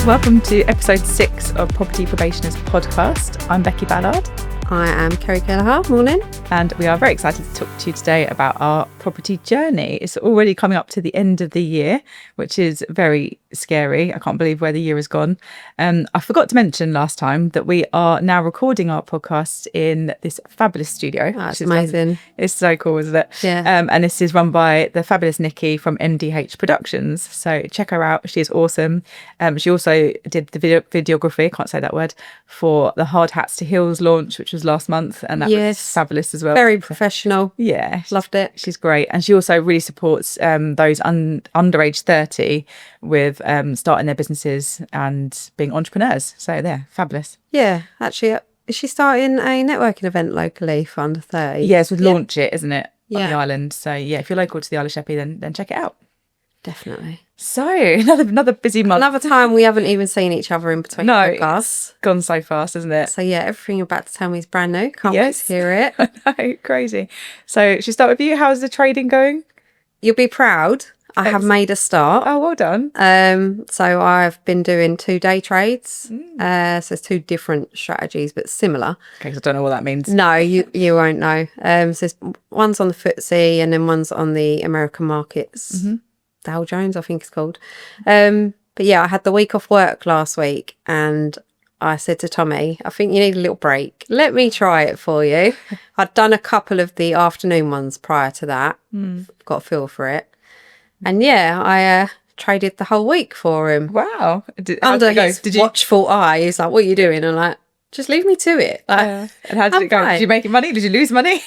Welcome to episode 6 of Property Probationers podcast. I'm Becky Ballard. I am Kerry. Morning. And we are very excited to talk to you today about our property journey. It's already coming up to the end of the year, which is very scary. I can't believe where the year has gone. I forgot to mention last time that we are now recording our podcast in this fabulous studio. Oh, that's amazing. It's so cool, isn't it? Yeah. And this is run by the fabulous Nikki from MDH Productions. So check her out. She is awesome. She also did the videography, I can't say that word, for the Hard Hats to Heels launch, which was last month. And that was fabulous as well. Very professional. Yeah. Loved it. She's great. And she also really supports those under age 30 with starting their businesses and being entrepreneurs. So they're fabulous. Yeah. Actually, is she starting a networking event locally for under 30? Yes, with Launch It, isn't it? Yeah. On the island. So yeah, if you're local to the Isle of Sheppey, then check it out. Definitely. So another busy month. Another time we haven't even seen each other in between podcasts. It's gone so fast, isn't it? So yeah, everything you're about to tell me is brand new. Can't wait to hear it. I know, crazy. So should we start with you? How's the trading going? You'll be proud. I have made a start. Oh, well done. So I've been doing 2-day trades. So it's 2 different strategies, but similar. Okay, because I don't know what that means. No, you won't know. So one's on the FTSE and then one's on the American markets. Mm-hmm. Dow Jones, I think it's called. But yeah, I had the week off work last week and I said to Tommy, I think you need a little break. Let me try it for you. I'd done a couple of the afternoon ones prior to that. Got a feel for it. And yeah, I traded the whole week for him. Wow. Under his watchful eye, he's like, what are you doing? I'm like, just leave me to it. Like, and how did it go? Did you make money? Did you lose money?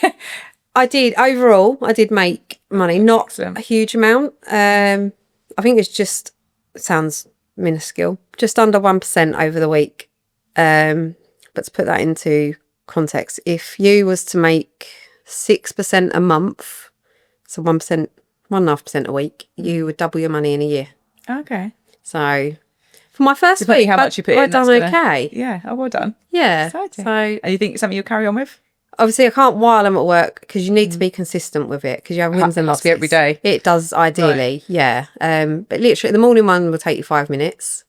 I did. Overall, I did make money. Not a huge amount. I think it sounds minuscule. Just under 1% over the week. But to put that into context, if you was to make 6% a month, so 1.5% a week, you would double your money in a year. Okay. So for my first week, how much you put in, I've done okay. Yeah. Oh, well done. Yeah. Exciting. So, and you think it's something you'll carry on with? Obviously, I can't while I'm at work because you need to be consistent with it because you have wins and losses. Every day. It does, ideally, yeah. But literally, the morning one will take you 5 minutes,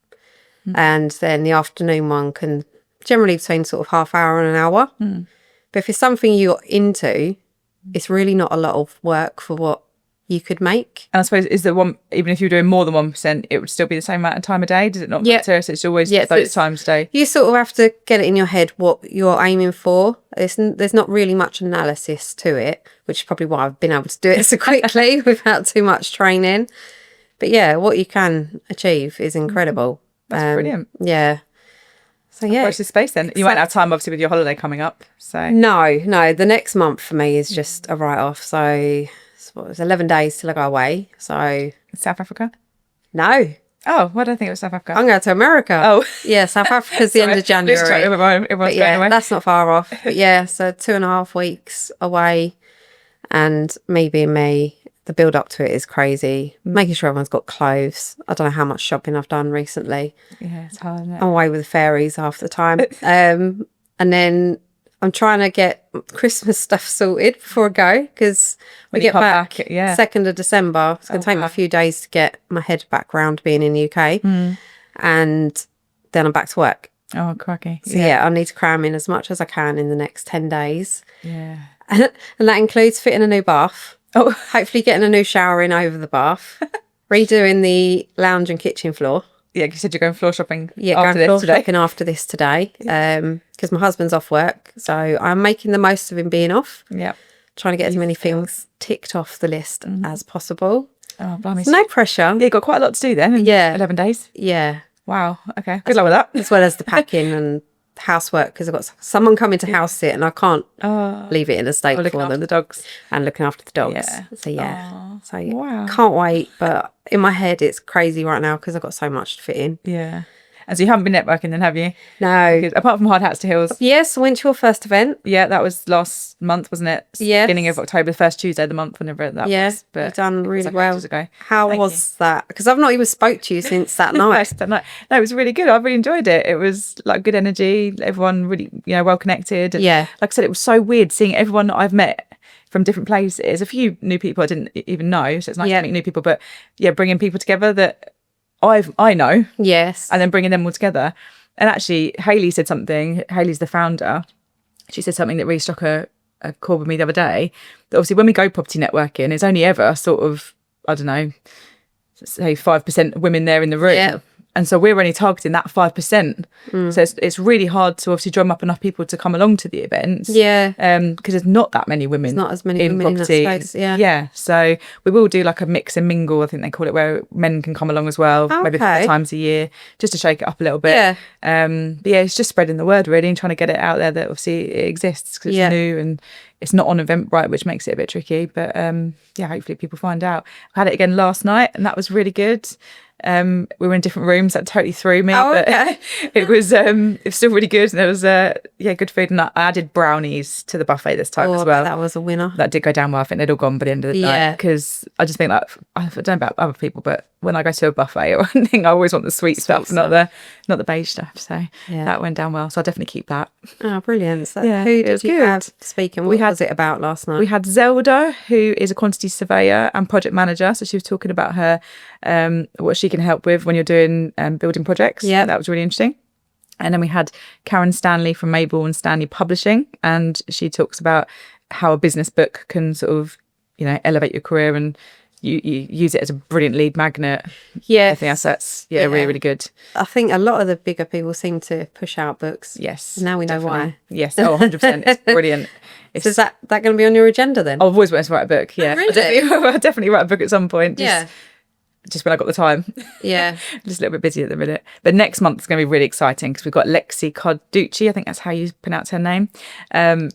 and then the afternoon one can generally between sort of half hour and an hour. But if it's something you're into, it's really not a lot of work for what you could make. And I suppose is the one, even if you're doing more than 1%, it would still be the same amount of time a day. Does it not matter? So it's always those times a day. You sort of have to get it in your head what you're aiming for. There's not really much analysis to it, which is probably why I've been able to do it so quickly without too much training. But yeah, what you can achieve is incredible. That's brilliant. Yeah. So yeah. Watch this space then. You won't have time obviously with your holiday coming up. So No. The next month for me is just a write-off. So it's 11 days till I go away. So South Africa? No. Oh, why did I think it was South Africa? I'm going to America. Oh. Yeah, South Africa's the end of January. Everyone's going away. That's not far off. But yeah, so 2.5 weeks away. And me being me, the build up to it is crazy. Making sure everyone's got clothes. I don't know how much shopping I've done recently. Yeah, it's hard, isn't it? I'm away with the fairies half the time. And then I'm trying to get Christmas stuff sorted before I go because we get back 2nd of December. It's going to take me a few days to get my head back round being in the UK. And then I'm back to work. Oh, crikey. So yeah, I need to cram in as much as I can in the next 10 days. Yeah. And that includes fitting a new bath. Oh, hopefully getting a new shower in over the bath. Redoing the lounge and kitchen floor. Yeah, you said you're going floor shopping shopping after this today because my husband's off work. So I'm making the most of him being off. Yeah. Trying to get as many things ticked off the list as possible. Oh, blimey. No pressure. Yeah, you've got quite a lot to do then in 11 days. Yeah. Wow. Okay. Good luck with that. As well as the packing and housework because I've got someone coming to house sit and I can't leave it in a state for looking after them. the dogs. And looking after the dogs. Yeah. So yeah. Aww. So wow. Can't wait. But in my head it's crazy right now because I've got so much to fit in. Yeah. And so you haven't been networking then, have you? No. Because apart from Hard Hats to Heels. Yes, I went to your first event. Yeah, that was last month, wasn't it? Yes. Beginning of October, first Tuesday of the month, whenever that was. But you've done really well. Ago. How was that? Because I've not even spoke to you since that night. No, it was really good. I really enjoyed it. It was like good energy. Everyone really, well connected. And yeah. Like I said, it was so weird seeing everyone that I've met from different places. A few new people I didn't even know, so it's nice to meet new people. But yeah, bringing people together that I know, Yes. and then bringing them all together. And actually, Hayley said something. Hayley's the founder. She said something that really struck a chord with me the other day. That obviously, when we go property networking, it's only ever sort of, I don't know, say 5% women there in the room. Yeah. And so we're only targeting that 5%. So it's really hard to obviously drum up enough people to come along to the events. Yeah. Because there's not that many women. There's not as many in women property. in that space. Yeah. Yeah. So we will do like a mix and mingle, I think they call it, where men can come along as well, maybe 4 Okay. times a year, just to shake it up a little bit. Yeah. But yeah, it's just spreading the word really and trying to get it out there that obviously it exists because it's Yeah. new and it's not on Eventbrite, which makes it a bit tricky. But yeah, hopefully people find out. I had it again last night and that was really good. We were in different rooms. That totally threw me, Oh, but okay. it was still really good. And there was good food, and I added brownies to the buffet this time as well. That was a winner. That did go down well. I think they'd all gone by the end of the night Yeah. because I just think like I don't know about other people, but when I go to a buffet or anything, I always want the sweet stuff, not the beige stuff. So Yeah. that went down well. So I'll definitely keep that. Oh, brilliant. So Yeah, who it did was you good. have speaking? What was it about last night? We had Zelda, who is a quantity surveyor and project manager. So she was talking about her what she can help with when you're doing building projects. Yeah. That was really interesting. And then we had Karen Stanley from Mabel and Stanley Publishing, and she talks about how a business book can sort of, elevate your career, and you use it as a brilliant lead magnet. Yeah. I think that's really, really good. I think a lot of the bigger people seem to push out books. Yes. Now we know definitely. why. Yes. Oh, 100%. It's brilliant. So is that going to be on your agenda then? I've always wanted to write a book. Yeah. really? I'll definitely write a book at some point. Just when I got the time. Yeah. Just a little bit busy at the minute. But next month is going to be really exciting because we've got Lexi Carducci. I think that's how you pronounce her name.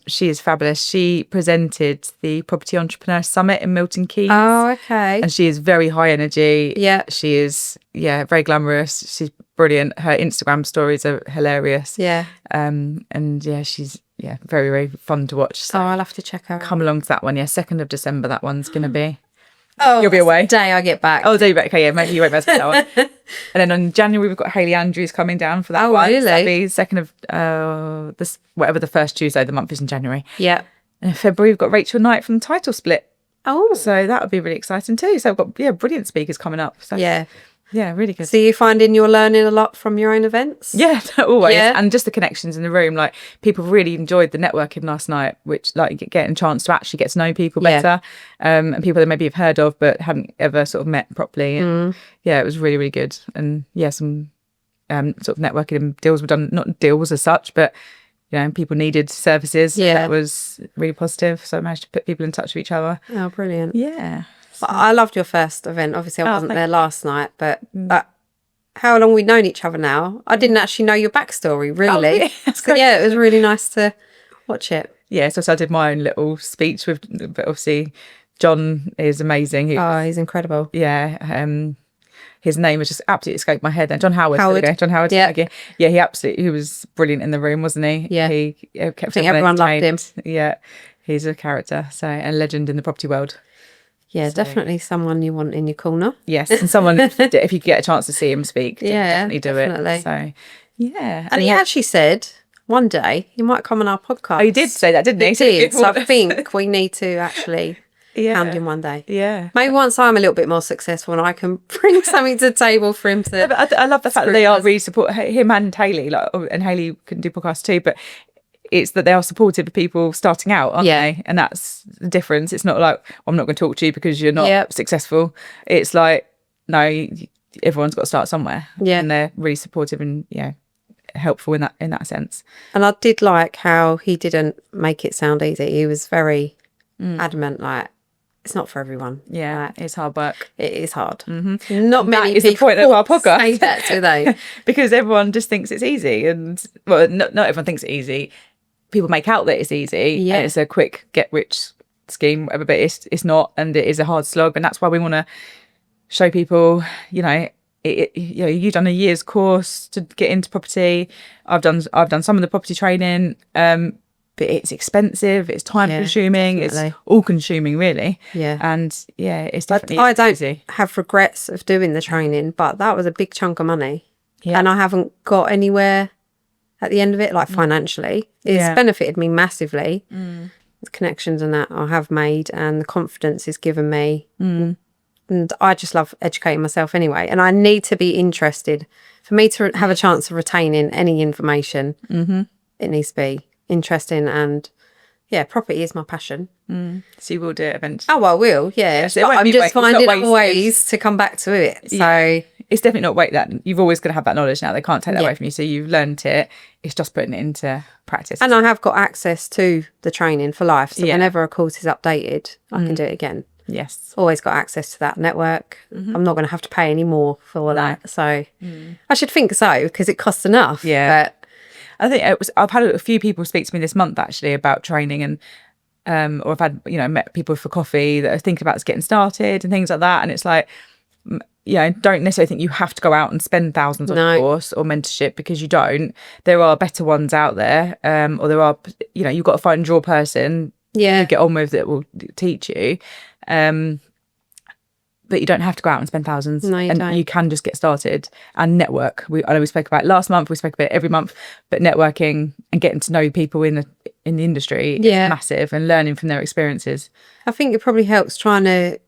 She is fabulous. She presented the Property Entrepreneur Summit in Milton Keynes. Oh, okay. And she is very high energy. Yeah. She is, very glamorous. She's brilliant. Her Instagram stories are hilarious. Yeah. She's very, very fun to watch. So I'll have to check her out. come along to that one. 2nd of December, that one's going to be. Oh, You'll be away. the day I get back. Oh, do you? Okay, yeah, maybe you won't miss that one. And then on January we've got Hayley Andrews coming down for that one. Oh, really? So that'll be 2nd of this, whatever the first Tuesday of the month is in January. Yeah. And in February we've got Rachel Knight from Title Split. Oh. So that would be really exciting too. So we've got brilliant speakers coming up. So Yeah. yeah, really good. So you're finding you're learning a lot from your own events? Yeah, always. Yeah. And just the connections in the room. Like people really enjoyed the networking last night, which like getting a chance to actually get to know people Yeah. better. And people that maybe have heard of but haven't ever sort of met properly. And yeah, it was really, really good. And yeah, some sort of networking and deals were done, not deals as such, but people needed services. Yeah. That was really positive. So I managed to put people in touch with each other. Oh, brilliant. Yeah. But I loved your first event. Obviously, I wasn't thank there last night, but how long we've known each other now, I didn't actually know your backstory, really. yeah, that's So, yeah, it was really nice to watch it. Yeah, so I did my own little speech with, but obviously John is amazing. Oh, he's incredible. His name has just absolutely escaped my head. Then John Howard. Howard. There we go. John Howard. Yeah. Yeah, he was brilliant in the room, wasn't he? Yeah. He kept I think everyone loved him. Yeah, he's a character, so a legend in the property world. Yeah, definitely someone you want in your corner. Yes, and someone if you get a chance to see him speak, Yeah, definitely do definitely. it. So yeah, And he actually said one day you might come on our podcast. Oh, he did say that, didn't he? He did. So I think we need to actually hound him one day. Yeah. Maybe once I'm a little bit more successful and I can bring something to the table for him to. But I love the fact that they are really support him and Hayley, and Hayley can do podcasts too, but it's that they are supportive of people starting out, aren't they? And that's the difference. It's not like, I'm not going to talk to you because you're not successful. It's like, no, everyone's got to start somewhere. Yeah. And they're really supportive and helpful in that sense. And I did like how he didn't make it sound easy. He was very adamant, like, it's not for everyone. Yeah, Like, it's hard work. it is hard. Mm-hmm. Not many That is the people point of our podcast. say that, do they? Because everyone just thinks it's easy. And, well, not everyone thinks it's easy. People make out that it's easy. Yeah. And it's a quick get-rich scheme, whatever, but it's not. And it is a hard slog. And that's why we want to show people, you've done a year's course to get into property. I've done some of the property training, but it's expensive. It's time consuming. definitely. It's all consuming, really. Yeah. And it's definitely I don't easy. have regrets of doing the training, but that was a big chunk of money. Yeah. And I haven't got anywhere at the end of it, like financially. It's benefited me massively. The connections and that I have made and the confidence it's given me And I just love educating myself anyway. And I need to be interested. For me to have a chance of retaining any information, it needs to be interesting. And yeah, property is my passion. So you will do it eventually. Oh, I will, yeah. So it But won't I'm be just it's not finding wasted. ways to come back to it. So It's definitely not that you've always got to have that knowledge now. They can't take that Yeah. away from you. So you've learned it. It's just putting it into practice. and I have got access to the training for life. So Yeah. whenever a course is updated, I can do it again. Yes. Always got access to that network. I'm not going to have to pay any more for all that. So I should think so, because it costs enough. Yeah. But I think I've had a few people speak to me this month actually about training, and or I've had met people for coffee that are thinking about getting started and things like that. And it's like, don't necessarily think you have to go out and spend thousands on a course or mentorship, because you don't. There are better ones out there, or there are you've got to find your person you get on with that will teach you. But you don't have to go out and spend thousands. No, you and don't. you can just get started and network. I know we spoke about it last month, we spoke about it every month, but networking and getting to know people in the industry is massive, and learning from their experiences. I think it probably helps trying to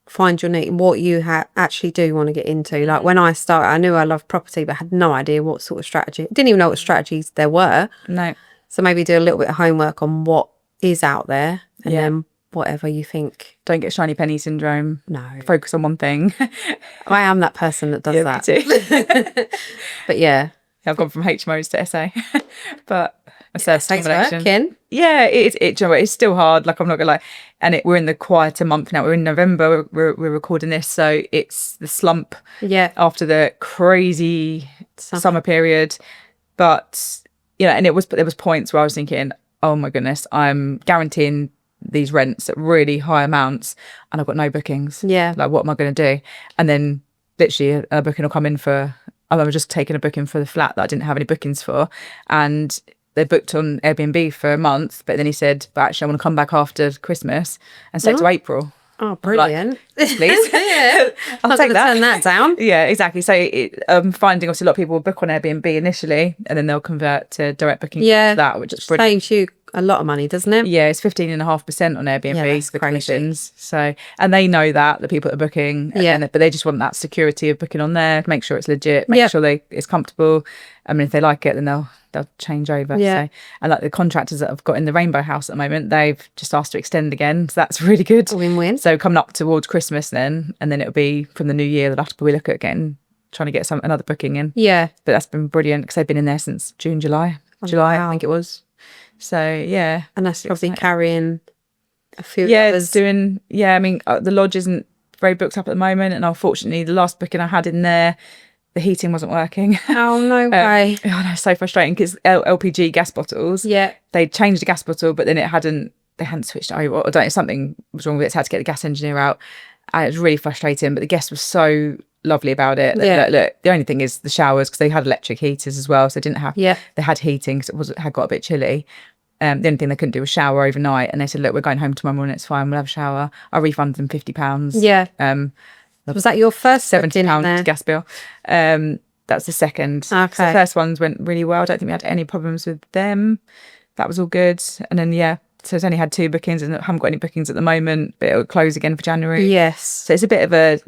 find your niche, what you actually do want to get into. Like when I started, I knew I loved property, but had no idea what sort of strategy. Didn't even know what strategies there were. No. So maybe do a little bit of homework on what is out there, and then whatever you think. Don't get shiny penny syndrome. No. Focus on one thing. I am that person that does that. Me too. But yeah. I've gone from HMOs to SA. But a service accommodation. Working. Yeah, it's still hard. Like, I'm not gonna lie. And we're in the quieter month now. We're in November. We're recording this, so it's the slump. Yeah. After the crazy summer period, but and there was points where I was thinking, oh my goodness, I'm guaranteeing these rents at really high amounts, and I've got no bookings. Yeah. Like, what am I going to do? And then literally a booking will come in I was just taking a booking for the flat that I didn't have any bookings for, and they booked on Airbnb for a month, but then he said, but actually I want to come back after Christmas and stay to April. Oh, brilliant. Like, please. Yeah. I'll take that. Turn that down. Yeah, exactly. So I'm finding obviously a lot of people will book on Airbnb initially, and then they'll convert to direct booking. Yeah. For that, which is brilliant. Saves you a lot of money, doesn't it? Yeah, it's 15.5% on Airbnb, that's the crazy. commissions. So, and they know that, the people that are booking, but they just want that security of booking on there, make sure it's legit, make sure it's comfortable. I mean, if they like it, then they'll change over. Yeah. So, and like the contractors that I've got in the Rainbow House at the moment, they've just asked to extend again. So that's really good. Win-win. So coming up towards Christmas and then it'll be from the new year, they'll have to probably look at trying to get another booking in. Yeah. But that's been brilliant, because they've been in there since July, I think it was. So yeah, And that's probably carrying a few it's doing. Yeah, I mean, the lodge isn't very booked up at the moment, and unfortunately, the last booking I had in there, the heating wasn't working. Oh, no way. I know, so frustrating, because LPG gas bottles. Yeah. They changed the gas bottle, but then they hadn't switched it over. I don't know, something was wrong with it. So I had to get the gas engineer out. And it was really frustrating, but the guest was so lovely about it. Look, the only thing is the showers, because they had electric heaters as well, so they didn't have. Yeah. They had heating, because had got a bit chilly. The only thing they couldn't do was shower overnight, and they said, look, we're going home tomorrow morning, it's fine, we'll have a shower. I refunded them £50. Yeah. Was that your first £70 gas bill? That's the second. Okay. So the first ones went really well. I don't think we had any problems with them. That was all good. And then so it's only had 2 bookings, and I haven't got any bookings at the moment, but it'll close again for January. Yes. So it's a bit of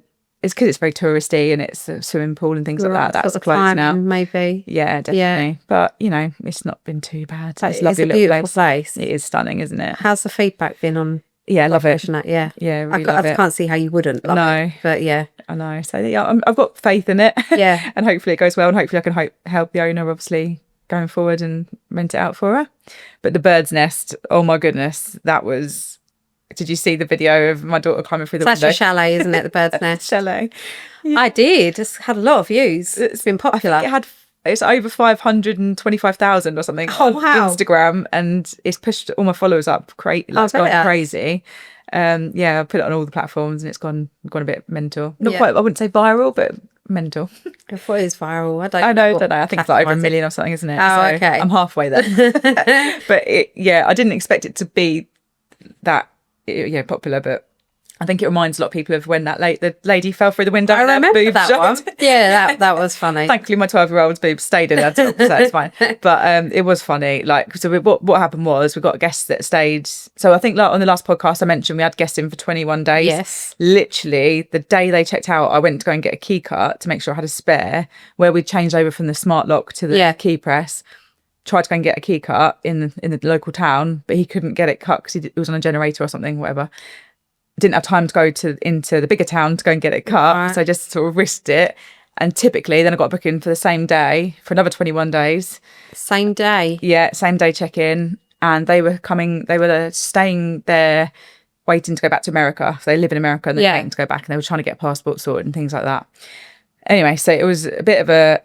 it's because it's very touristy, and it's a swimming pool and things like that. That's closed now. Maybe. Yeah, definitely. Yeah. But it's not been too bad. It's a lovely, lovely beautiful place. It is stunning, isn't it? How's the feedback been on? Yeah, I love it. Yeah. Yeah, really love it. I can't see how you wouldn't love it. But yeah. I know. So yeah, I've got faith in it. Yeah. And hopefully it goes well, and hopefully I can help the owner, obviously, going forward and rent it out for her. But the bird's nest, oh my goodness, that was. Did you see the video of my daughter climbing through the window? That's your chalet, isn't it? The bird's nest. Chalet. Yeah. I did. It's had a lot of views. It's been popular. It's over 525,000 or something. Oh, wow. On Instagram, and it's pushed all my followers up. It's gone crazy. I put it on all the platforms, and it's gone a bit mental. Not quite. I wouldn't say viral, but mental. I thought it was viral. I know. I think it's like over 1 million or something, isn't it? Oh, so okay. I'm halfway there. But I didn't expect it to be that popular, but I think it reminds a lot of people of when the lady fell through the window. I and her remember boobs that showed. one. Yeah, that was funny. Thankfully, my 12-year-old's boobs stayed in her top, so it's fine. But it was funny. Like, so what happened was we got guests that stayed. So I think like on the last podcast I mentioned we had guests in for 21 days. Yes. Literally, the day they checked out, I went to go and get a key cut to make sure I had a spare, where we changed over from the smart lock to the key press. Tried to go and get a key cut in the local town, but he couldn't get it cut because he was on a generator or something, whatever. Didn't have time to go into the bigger town to go and get it cut, Right. so I just sort of risked it. And typically, then I got a booking for the same day for another 21 days. Same day. Yeah, same day check-in, and they were staying there, waiting to go back to America. So they live in America and they're waiting to go back, and they were trying to get a passport sorted and things like that. Anyway, so it was a bit of a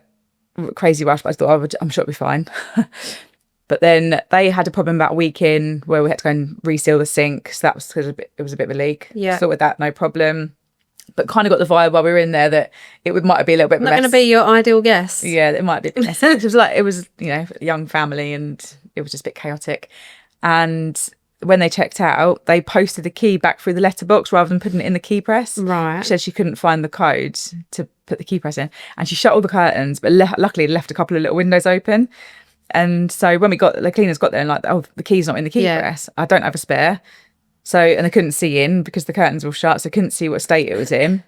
crazy rush, but I thought I'm sure it'll be fine. But then they had a problem about a week in where we had to go and reseal the sink. So that was because it was a bit of a leak. Yeah. Sorted that, no problem. But kind of got the vibe while we were in there that might be a little bit Not going to be your ideal guest. Yeah, it might be. It was a young family and it was just a bit chaotic. And when they checked out, they posted the key back through the letterbox rather than putting it in the key press. Right. She said she couldn't find the code to put the key press in, and she shut all the curtains, but luckily left a couple of little windows open. And so when the cleaners got there and like, oh, the key's not in the key press. I don't have a spare. So, and they couldn't see in because the curtains were shut, so they couldn't see what state it was in.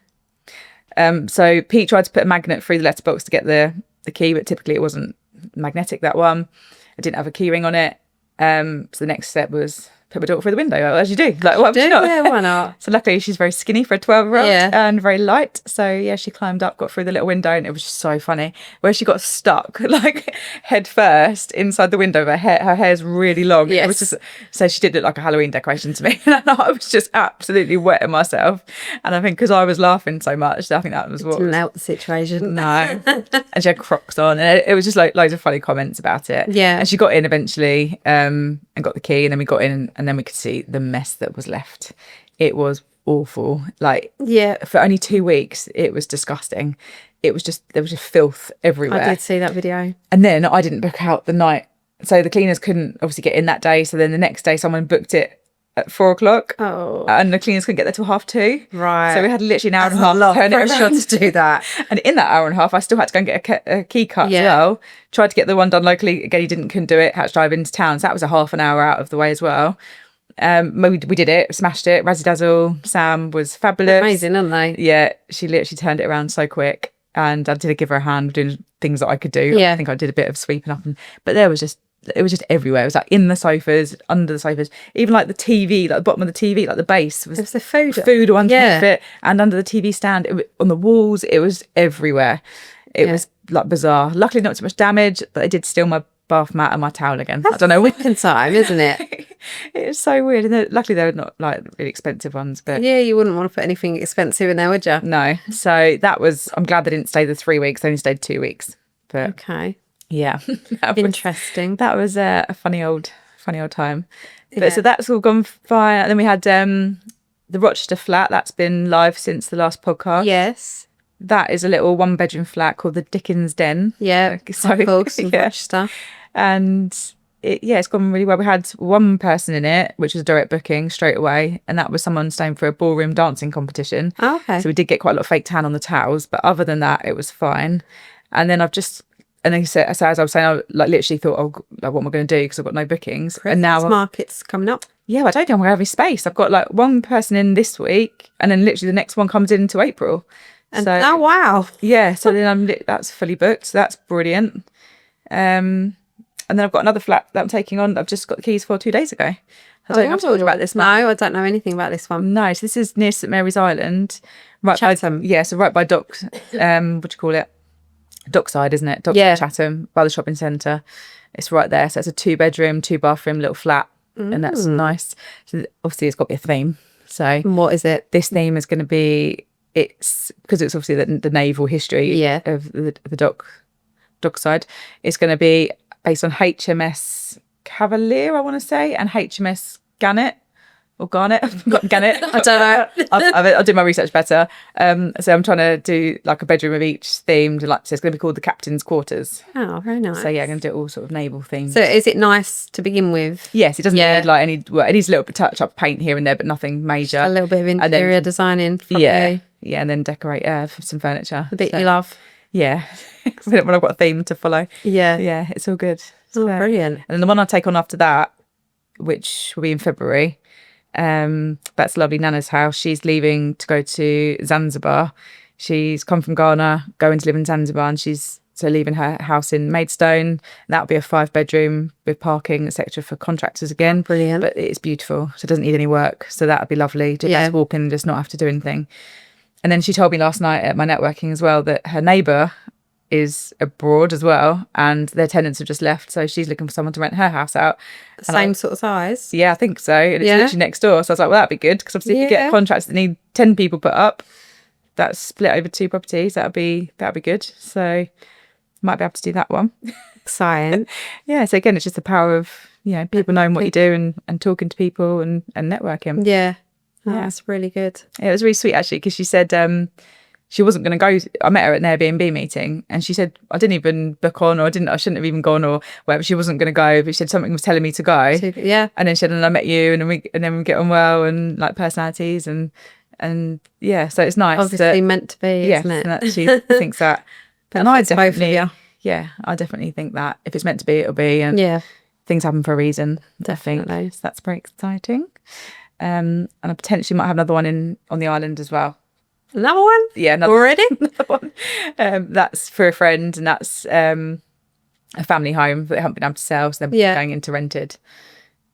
So Pete tried to put a magnet through the letterbox to get the key, but typically it wasn't magnetic, that one. It didn't have a key ring on it. So the next step was put my daughter through the window, as you do. Like, what would you not? Yeah, why not? So luckily she's very skinny for a 12-year-old and very light. So yeah, she climbed up, got through the little window, and it was just so funny. Where she got stuck, like head first inside the window. Her hair's really long. Yes. It was just, so she did look like a Halloween decoration to me. And I was just absolutely wetting myself. And I think because I was laughing so much, I think that was what... Didn't help the situation. No. And she had Crocs on, and it was just like loads of funny comments about it. Yeah. And she got in eventually and got the key, and then we got in and then we could see the mess that was left. It was awful. Like, for only 2 weeks, it was disgusting. It was just, there was just filth everywhere. I did see that video. And then I didn't book out the night. So the cleaners couldn't obviously get in that day. So then the next day someone booked it at 4:00. Oh. And the cleaners couldn't get there till 2:30. Right. So we had literally an hour and a half a lot to turn of it pressure around. to do that. And in that hour and a half, I still had to go and get a key cut as well. Tried to get the one done locally. Again, he couldn't do it. Had to drive into town. So that was a half an hour out of the way as well. We did it, smashed it. Razzie Dazzle, Sam was fabulous. Amazing, aren't they? Yeah, she literally turned it around so quick. And I did give her a hand doing things that I could do. Yeah. I think I did a bit of sweeping up. But it was just everywhere. It was like in the sofas, under the sofas, even like the TV, like the bottom of the TV, like the base was It was the food underneath it, and under the TV stand, on the walls, it was everywhere. It was like bizarre. Luckily, not so much damage, but they did steal my bath mat and my towel again. I don't know. Second time, isn't it? It's so weird. And luckily, they're not like really expensive ones, but Yeah, you wouldn't want to put anything expensive in there, would you? no. So that was. I'm glad they didn't stay the 3 weeks. They only stayed 2 weeks. But Okay. yeah, Interesting. that was a funny old time. But so that's all gone by. And then we had the Rochester flat that's been live since the last podcast. Yes. That is a little 1-bedroom flat called the Dickens Den. Yeah. So, Of course. And stuff. And it's gone really well. We had one person in it, which was a direct booking straight away, and that was someone staying for a ballroom dancing competition. Oh, okay. So we did get quite a lot of fake tan on the towels, but other than that, it was fine. And then so as I was saying, I like literally thought, oh, like, what am I going to do? Because I've got no bookings. And now market's coming up. yeah, I don't think I'm going to have any space. I've got like one person in this week, and then literally the next one comes in into April. And So oh wow. yeah, so then that's fully booked. So that's brilliant. And then I've got another flat that I'm taking on. I've just got the keys for 2 days ago. I don't know if I've told you about this. No, I don't know anything about this one. No, so this is near St Mary's Island, right Chatham. so right by Docks. What do you call it? Dockside, isn't it? Docks Yeah. Chatham, by the shopping centre. It's right there. So it's a 2-bedroom, 2-bathroom little flat, and that's nice. So obviously, it's got to be a theme. So And what is it? this theme is going to be because it's obviously the naval history of the dockside. It's going to be based on HMS Cavalier, I want to say, and HMS Gannet. or garnet. I've forgotten garnet. I don't know. I'll do my research better. So I'm trying to do like a bedroom of each themed. Like, so it's going to be called the Captain's Quarters. Oh, very nice. So yeah, I'm going to do it all sort of naval themed. So is it nice to begin with? Yes, it doesn't need like any. Well, it needs a little bit touch up paint here and there, but nothing major. A little bit of interior designing. Yeah, and then decorate some furniture. The bit you love. Yeah, when I've got a theme to follow. Yeah, it's all good. Oh, brilliant. And then the one I take on after that, which will be in February, that's lovely Nana's house. She's leaving to go to Zanzibar. She's come from Ghana, going to live in Zanzibar, and she's leaving her house in Maidstone. That'll be a 5-bedroom with parking, etc., for contractors again. Brilliant. But it's beautiful, so it doesn't need any work. So that'd be lovely. Just walk in and just not have to do anything. And then she told me last night at my networking as well that her neighbour is abroad as well, and their tenants have just left, so she's looking for someone to rent her house out. Same sort of size? Yeah, I think so. And it's literally next door. So I was like, well, that'd be good, because obviously if you get contracts that need 10 people put up, that's split over 2 properties. That'd be good. So might be able to do that one. Exciting. Yeah. So again, it's just the power of people knowing what you do and talking to people and networking. Yeah. Oh, that's really good. It was really sweet actually, because she said she wasn't going to go. I met her at an Airbnb meeting, and she said I didn't even book on, or I shouldn't have even gone, or whatever. She wasn't going to go, but she said something was telling me to go. Yeah. And then she said, and I met you, and then we get on well, and like personalities, and yeah. So it's nice. Obviously meant to be, isn't it? And that she thinks that. And I definitely, both of you. Yeah, I definitely think that if it's meant to be, it'll be. And things happen for a reason. Definitely. I think. So that's very exciting. And I potentially might have another one on the island as well. Another one? Yeah, already. Another one. That's for a friend, and that's a family home that they haven't been able to sell, so they're going into rented.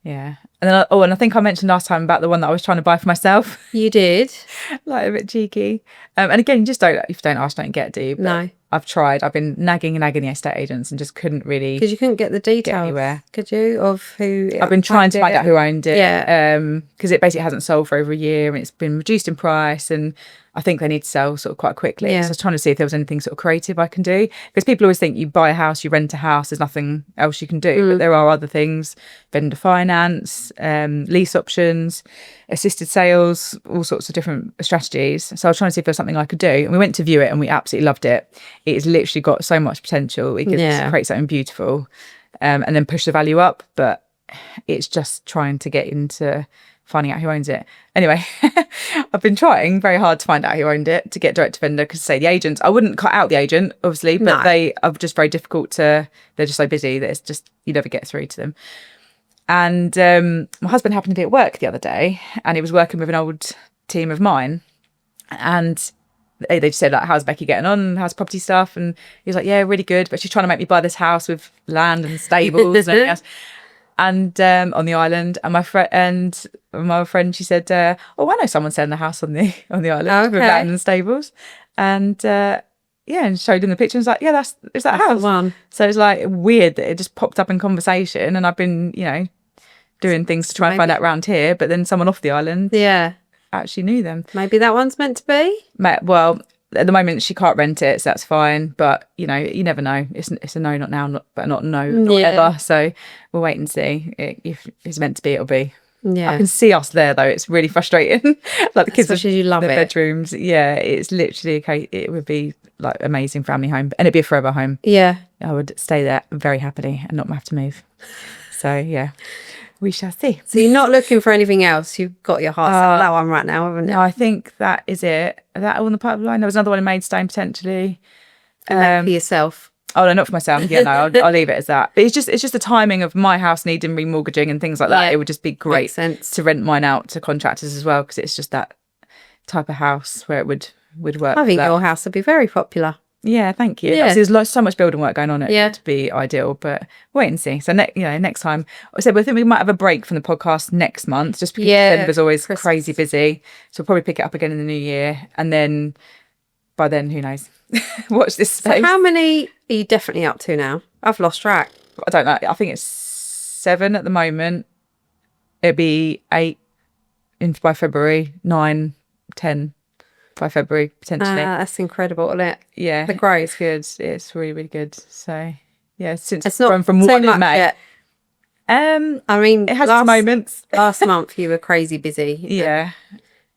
Yeah. And then and I think I mentioned last time about the one that I was trying to buy for myself. You did. Like a bit cheeky. And again, you just don't, if you don't ask, don't get, do you? But no. I've tried. I've been nagging the estate agents and just couldn't really. Because you couldn't get the details anywhere. Could you? Of who. I've been trying to find out who owned it. Yeah. Because it basically hasn't sold for over a year, and it's been reduced in price, and I think they need to sell sort of quite quickly. Yeah. So I was trying to see if there was anything sort of creative I can do. Because people always think you buy a house, you rent a house, there's nothing else you can do. But there are other things, vendor finance, lease options, assisted sales, all sorts of different strategies. So I was trying to see if there's something I could do. And we went to view it, and we absolutely loved it. It has literally got so much potential. We could create something beautiful and then push the value up. But it's just trying to get into finding out who owns it. Anyway, I've been trying very hard to find out who owned it, to get direct to vendor, because say the agents, I wouldn't cut out the agent obviously, but they are just very difficult they're just so busy that it's just, you never get through to them. And my husband happened to be at work the other day, and he was working with an old team of mine, and they just said, like, how's Becky getting on? How's property stuff? And he was like, yeah, really good, but she's trying to make me buy this house with land and stables and everything else. And on the island, and my friend, she said, "Oh, I know someone selling a house on the island with land and stables." And and showed him the picture. And was like, "Yeah, that's that house." One. So it's like weird that it just popped up in conversation, and I've been, doing things to try and find out around here, but then someone off the island, actually knew them. Maybe that one's meant to be. Well, at the moment she can't rent it, so that's fine. But you never know. It's a no, not now, but not no, not ever. So we'll wait and see. If it's meant to be, it'll be. Yeah, I can see us there though. It's really frustrating. Like the kids, especially you love the it. Bedrooms. Yeah, it's literally okay. It would be like amazing family home, and it'd be a forever home. Yeah, I would stay there very happily and not have to move. So yeah. We shall see. So you're not looking for anything else. You've got your heart set on that one right now, haven't you? No, I think that is it. That on the pipeline. There was another one in Maidstone potentially. For yourself. Oh no, not for myself. Yeah, no, I'll leave it as that. But it's just the timing of my house needing remortgaging and things like that. It would just be great to rent mine out to contractors as well, because it's just that type of house where it would work. I think your house would be very popular. Yeah, thank you. Yeah. There's so much building work going on to be ideal, but wait and see. So next time, I said, I think we might have a break from the podcast next month, just because December's always crazy busy. So we'll probably pick it up again in the new year, and then by then, who knows? Watch this space. So how many are you definitely up to now? I've lost track. I don't know. I think it's 7 at the moment. It'll be 8 by February, 9, 10. By February potentially. That's incredible, isn't it? Yeah, the growth. It's good. It's really, really good. So yeah, since it's not from so 1 in much May. Yet. I mean, It has its moments. last month you were crazy busy. Yeah.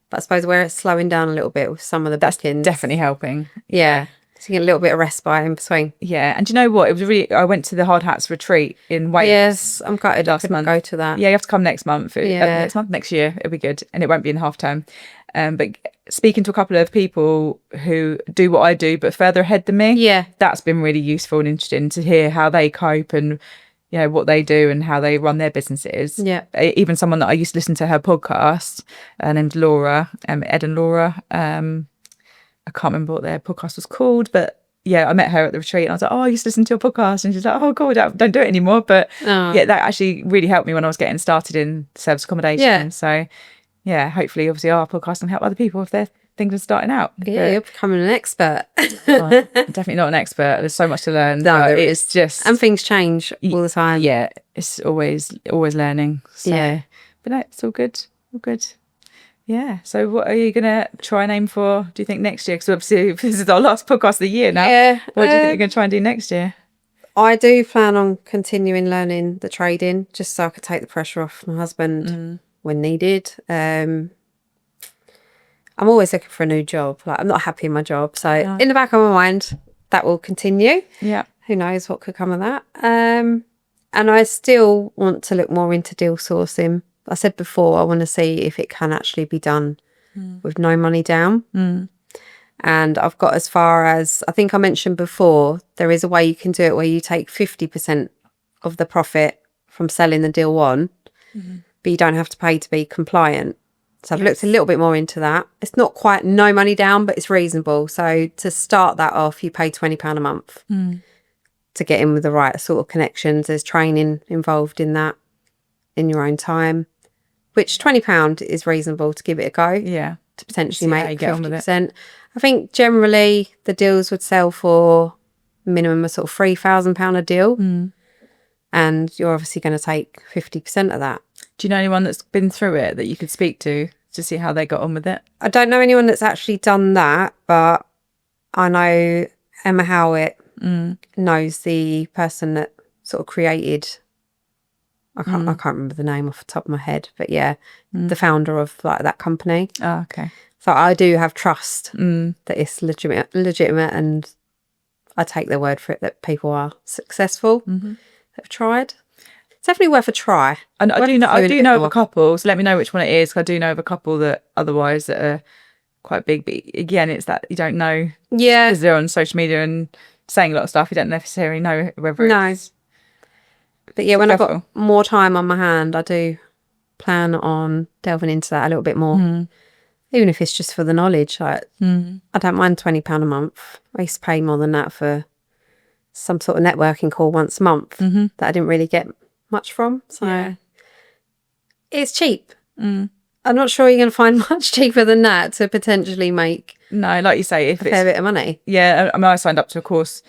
But I suppose where it's slowing down a little bit with some of the bookings. Definitely helping. Yeah. So you get a little bit of respite in between. Yeah. And do you know what? It was really, I went to the Hard Hats retreat in Wales. Yes, I'm gutted last I couldn't month. go to that. Yeah, you have to come next month. Yeah. Next year, it'll be good. And it won't be in half term. But speaking to a couple of people who do what I do, but further ahead than me. Yeah. That's been really useful and interesting to hear how they cope and, you know, what they do and how they run their businesses. Yeah. Even someone that I used to listen to her podcast, named Laura, Ed and Laura. I can't remember what their podcast was called, but yeah, I met her at the retreat and I was like, oh, I used to listen to your podcast. And she's like, oh, God, don't do it anymore. But yeah, that actually really helped me when I was getting started in service accommodation. Yeah. So yeah, hopefully, obviously, our podcast can help other people if they're thinking of starting out. Yeah, you're becoming an expert. Well, I'm definitely not an expert. There's so much to learn. No, there it's is. just... And things change all the time. Yeah, it's always learning. So, yeah. But no, it's all good. All good. Yeah. So what are you going to try and aim for, do you think, next year? Because obviously this is our last podcast of the year now. Yeah. What do you think you're going to try and do next year? I do plan on continuing learning the trading just so I could take the pressure off my husband when needed. I'm always looking for a new job. Like, I'm not happy in my job. So in the back of my mind, that will continue. Yeah. Who knows what could come of that. And I still want to look more into deal sourcing. I said before, I want to see if it can actually be done with no money down. And I've got as far as, I think I mentioned before, there is a way you can do it where you take 50% of the profit from selling the deal on, but you don't have to pay to be compliant. So I've looked a little bit more into that. It's not quite no money down, but it's reasonable. So to start that off, you pay £20 a month to get in with the right sort of connections. There's training involved in that in your own time, which £20 is reasonable to give it a go. Yeah. To potentially make get on with it. 50%. I think generally the deals would sell for minimum of sort of £3,000 a deal. And you're obviously going to take 50% of that. Do you know anyone that's been through it that you could speak to see how they got on with it? I don't know anyone that's actually done that, but I know Emma Howitt knows the person that sort of created, I can't remember the name off the top of my head, but yeah, the founder of like that company. Oh, okay. So I do have trust that it's legitimate, and I take their word for it that people are successful that have tried. It's definitely worth a try. And I do know of a couple, so let me know which one it is, because I do know of a couple that otherwise that are quite big. But again, it's that you don't know. Yeah. Because they're on social media and saying a lot of stuff, you don't necessarily know whether it's... But yeah, when I've got more time on my hand, I do plan on delving into that a little bit more. Even if it's just for the knowledge. Like, I don't mind £20 a month. I used to pay more than that for some sort of networking call once a month that I didn't really get much from. So it's cheap. I'm not sure you're going to find much cheaper than that to potentially make no, like you say, if a fair bit of money. Yeah, I mean, I signed up to a course.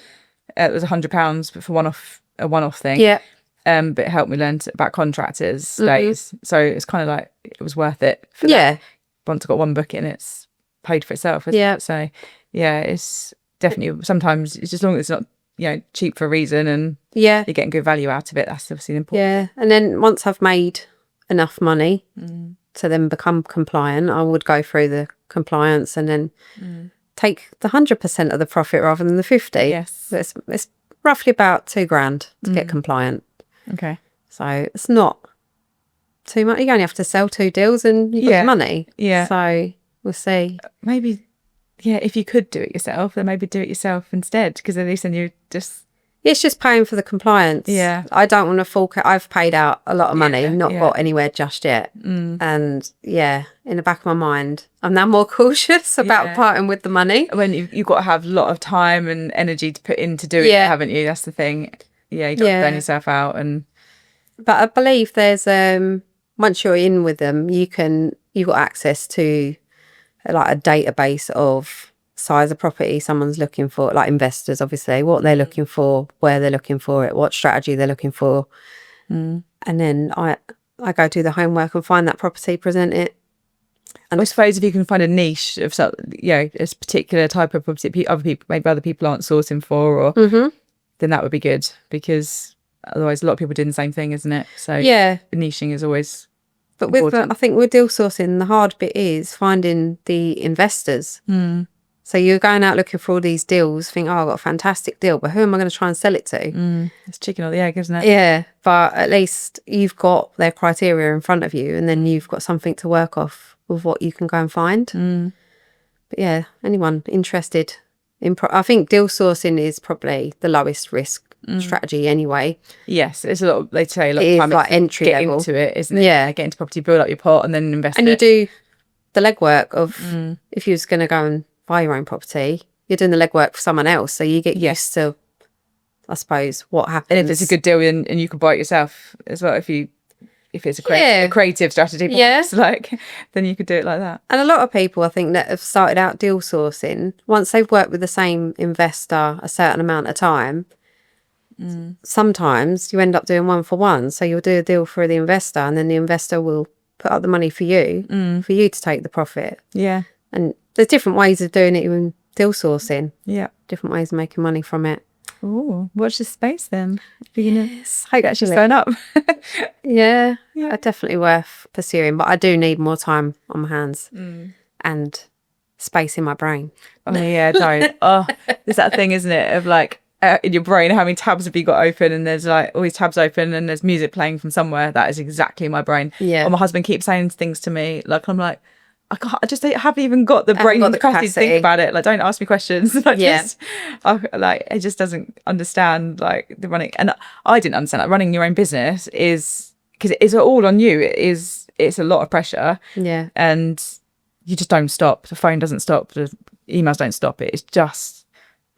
It was £100 for a one-off thing. Yeah. But it helped me learn about contractors days. So it's kind of like it was worth it. For that. Once I got one booking, it's paid for itself. Isn't it? So yeah, it's definitely, sometimes it's just, as long as it's not, you know, cheap for a reason and you're getting good value out of it, that's obviously important. Yeah. And then once I've made enough money to then become compliant, I would go through the compliance and then take the 100% of the profit rather than the 50. Yes. So it's roughly about £2,000 to get compliant. Okay. So it's not too much. You only have to sell 2 deals and you got the money. Yeah. So we'll see. Maybe, if you could do it yourself, then maybe do it yourself instead, because at least then you just... It's just paying for the compliance. Yeah. I don't want to fork out. I've paid out a lot of money, not got anywhere just yet. And in the back of my mind, I'm now more cautious about parting with the money. When you've got to have a lot of time and energy to put in to do it, haven't you? That's the thing. Yeah, you don't burn yourself out. But I believe there's once you're in with them, you've got access to like a database of size of property someone's looking for, like investors, obviously, what they're looking for, where they're looking for it, what strategy they're looking for. And then I go do the homework and find that property, present it. And I suppose if you can find a niche of some, a particular type of property maybe other people aren't sourcing for, or then that would be good, because Otherwise, a lot of people doing the same thing, isn't it? So Yeah. niching is always But with important. I think with deal sourcing, the hard bit is finding the investors. So you're going out looking for all these deals, think, oh, I've got a fantastic deal, but who am I going to try and sell it to? It's chicken or the egg, isn't it? Yeah, but at least you've got their criteria in front of you, and then you've got something to work off with what you can go and find. But yeah, anyone interested in I think deal sourcing is probably the lowest risk strategy anyway. Yes, it's a lot of, they say a lot It of is time like it's entry get level. into it, isn't it? Yeah. Get into property, build up your pot and then invest And you it. do the legwork of if you was going to go and buy your own property, you're doing the legwork for someone else. So you get used to, I suppose, what happens. And if it's a good deal and you can buy it yourself as well, if it's a creative strategy, perhaps, like, then you could do it like that. And a lot of people, I think, that have started out deal sourcing, once they've worked with the same investor a certain amount of time, sometimes you end up doing one for one. So you'll do a deal for the investor and then the investor will put up the money for you to take the profit. Yeah. And there's different ways of doing it in deal sourcing. Yeah. Different ways of making money from it. Oh, watch this space then. Yes, Hope actually sign up. Yeah, definitely worth pursuing. But I do need more time on my hands and space in my brain. Oh yeah, don't. Oh, there's that thing, isn't it, of like in your brain, how many tabs have you got open? And there's like all these tabs open and there's music playing from somewhere. That is exactly my brain. Yeah. Or my husband keeps saying things to me, like I'm like, I just haven't even got the brain capacity to think about it. Like, don't ask me questions. It just doesn't understand like the running. And I didn't understand like running your own business is because it's all on you. It's a lot of pressure. Yeah. And you just don't stop. The phone doesn't stop. The emails don't stop. It's just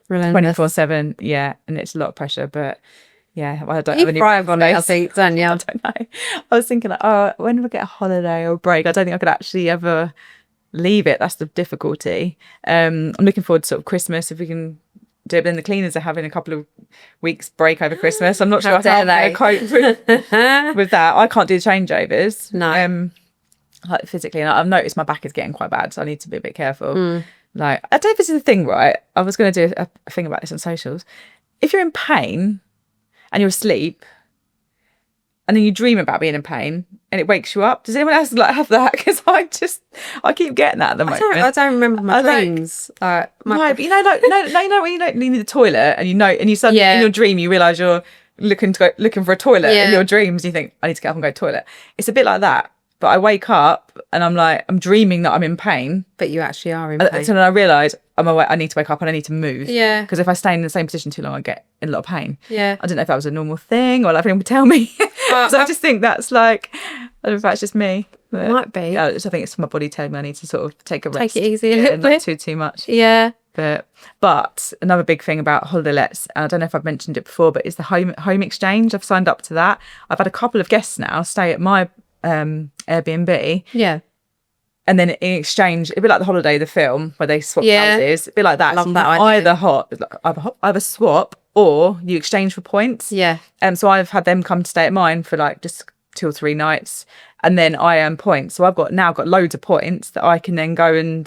24/7. Yeah. And it's a lot of pressure, but yeah, well, I don't have any thrive on it, I think, don't you? I don't know. I was thinking like, oh, when do I get a holiday or a break? I don't think I could actually ever leave it. That's the difficulty. I'm looking forward to sort of Christmas if we can do it. Then the cleaners are having a couple of weeks break over Christmas. I'm not sure how I'm going to cope with that. I can't do changeovers. No. Like physically, and I've noticed my back is getting quite bad, so I need to be a bit careful. Like, I don't know if this is a thing, right? I was going to do a thing about this on socials. If you're in pain and you're asleep and then you dream about being in pain and it wakes you up, does anyone else like have that? Because I keep getting that at the moment. I don't remember my dreams. But you know, like no, when you need the toilet and you suddenly in your dream you realise you're looking for a toilet in your dreams. You think, I need to get up and go to the toilet. It's a bit like that. But I wake up and I'm dreaming that I'm in pain. But you actually are in pain. So then I realise I need to wake up and I need to move. Yeah. Because if I stay in the same position too long, I get in a lot of pain. Yeah. I don't know if that was a normal thing or like anyone would tell me. So I just think that's like, I don't know if that's just me. It might be. I think it's my body telling me I need to sort of take a rest. Take it easy a little bit. Not too much. Yeah. But another big thing about holiday lets, and I don't know if I've mentioned it before, but it's the home exchange. I've signed up to that. I've had a couple of guests now stay at my Airbnb. Yeah. And then in exchange, it'd be like The Holiday, the film, where they swap houses. It'd be like that. Love so that idea. either swap or you exchange for points. Yeah. So I've had them come to stay at mine for like just 2 or 3 nights, and then I earn points. So I've got loads of points that I can then go and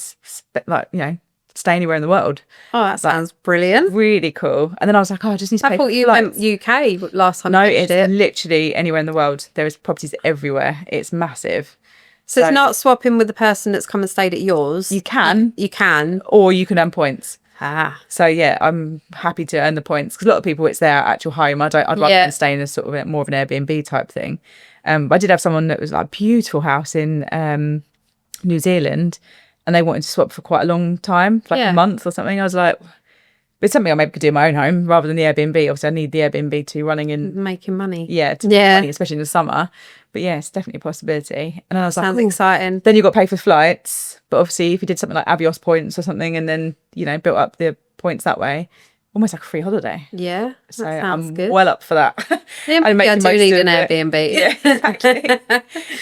stay anywhere in the world. Oh, that sounds brilliant. Really cool. And then I was like, I just need to pay. I thought you went UK last time. No, it's literally anywhere in the world. There is properties everywhere. It's massive. So it's not swapping with the person that's come and stayed at yours. You can. Or you can earn points. So yeah, I'm happy to earn the points because a lot of people, it's their actual home. I'd rather than stay in a sort of more of an Airbnb type thing. But I did have someone that was like a beautiful house in New Zealand, and they wanted to swap for quite a long time, like a month or something. I was like, but it's something I maybe could do in my own home rather than the Airbnb. Obviously, I need the Airbnb to be running and making money. Yeah, to make money, especially in the summer. But yeah, it's definitely a possibility. And I was sounds exciting. Then you've got to pay for flights. But obviously, if you did something like Avios points or something, and then built up the points that way, almost like a free holiday. Yeah, so sounds I'm good. Well up for that. Yeah, I do need an Airbnb. Yeah, exactly.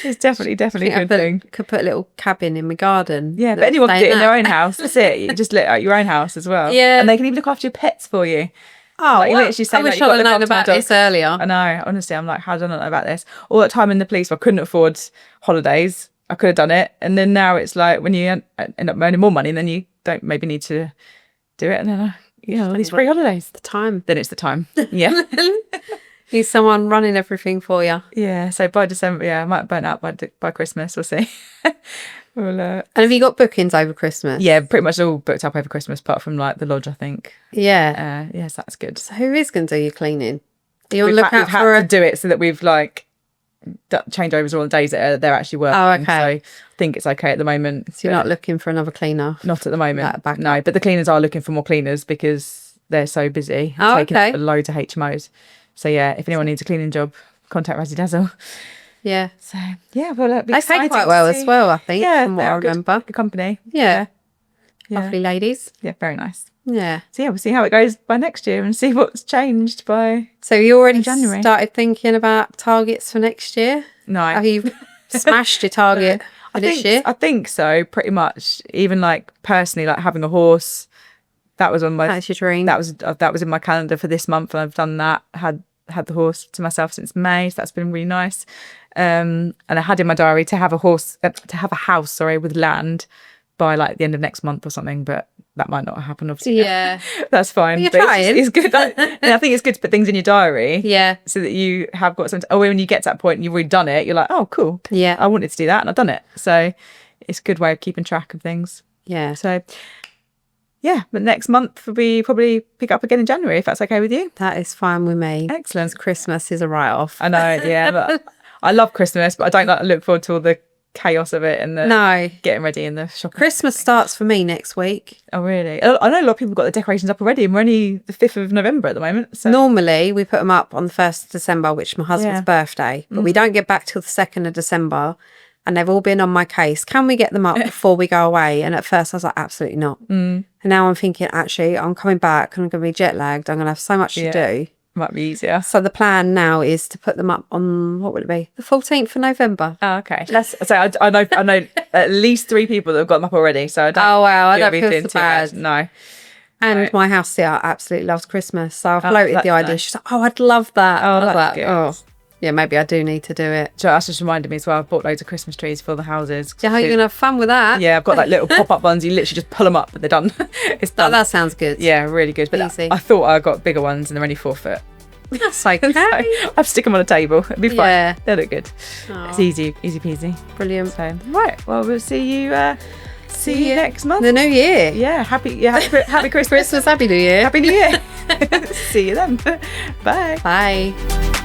It's definitely a good thing. Could put a little cabin in my garden. Yeah, but anyone can do it in their own house. That's it. You just let out your own house as well. Yeah, and they can even look after your pets for you. Oh, like, you literally say, I wish I'd known about this earlier. I know. Honestly, I'm like, how did I not know about this? All that time in the police, I couldn't afford holidays. I could have done it, and then now it's like when you end up earning more money, then you don't maybe need to do it, and then all these free holidays. The time. Then it's the time. Yeah. Need someone running everything for you. Yeah, so by December, I might burn out by Christmas. We'll see. And have you got bookings over Christmas? Yeah, pretty much all booked up over Christmas, apart from like the lodge, I think. Yeah. Yes, that's good. So who is going to do your cleaning? Are you on We've lookout had for to do it so that we've like changeovers all the days that they're actually working. Oh, okay. So I think it's okay at the moment. So you're not looking for another cleaner? Not at the moment. Like a backup? No, but the cleaners are looking for more cleaners because they're so busy. Oh, taking okay. up loads of HMOs. So yeah, if anyone needs a cleaning job, contact Razzie Dazzle. Yeah. So yeah, well, it'll be They pay exciting quite to well see. as well, I think, Yeah, from what I they're remember. Good company. Yeah. Yeah. Lovely ladies. Yeah, very nice. Yeah. So yeah, we'll see how it goes by next year and see what's changed by. So you already January. started thinking about targets for next year? No. Have you smashed your target for this year? I think so, pretty much. Even like personally, like having a horse, that was on my. That's your dream. That was in my calendar for this month, and I've done that. Had the horse to myself since May, so that's been really nice. And I had in my diary to have a house, with land by like the end of next month or something, but that might not happen. Obviously, Yeah. that's fine. You're But trying. It's good. And I think it's good to put things in your diary. Yeah. So that you have got something. When you get to that point and you've already done it, you're like, oh, cool. Yeah. I wanted to do that and I've done it. So it's a good way of keeping track of things. Yeah. So yeah, but next month we probably pick up again in January if that's okay with you. That is fine with me. Excellent. Christmas is a write-off. I know, yeah. But I love Christmas, but I don't like look forward to all the chaos of it and the No. getting ready in the shopping. Christmas starts for me next week. Oh, really? I know a lot of people have got the decorations up already and we're only the 5th of November at the moment. So Normally, we put them up on the 1st of December, which is my husband's Yeah. birthday, but we don't get back till the 2nd of December, and they've all been on my case. Can we get them up before we go away? And at first I was like, absolutely not. And now I'm thinking, actually, I'm coming back and I'm going to be jet lagged. I'm going to have so much to do. might be easier. So the plan now is to put them up on, what would it be? The 14th of November. Oh, okay. I know at least 3 people that have got them up already. So I don't. Oh, wow. I you'll don't be feel feeling so too bad. bad. No. And my house sitter absolutely loves Christmas. So I floated that's the idea. nice. She's like, oh, I'd love that. Oh, I was that's like, good. oh, yeah, maybe I do need to do it. So that's just reminded me as well. I've bought loads of Christmas trees for the houses. Yeah, how are you going to have fun with that? Yeah, I've got like little pop-up ones. You literally just pull them up and they're done. It's Oh, done. that sounds good. Yeah, really good. But Easy. I thought I got bigger ones and they're only 4 foot. That's okay. So I'll stick them on a table. It'll be fine. Yeah. They look good. Aw. It's easy peasy. Brilliant. So right, well we'll see you. See you next month. The new year. Yeah, happy Christmas. Christmas, Happy New Year. Happy New Year. See you then. Bye. Bye.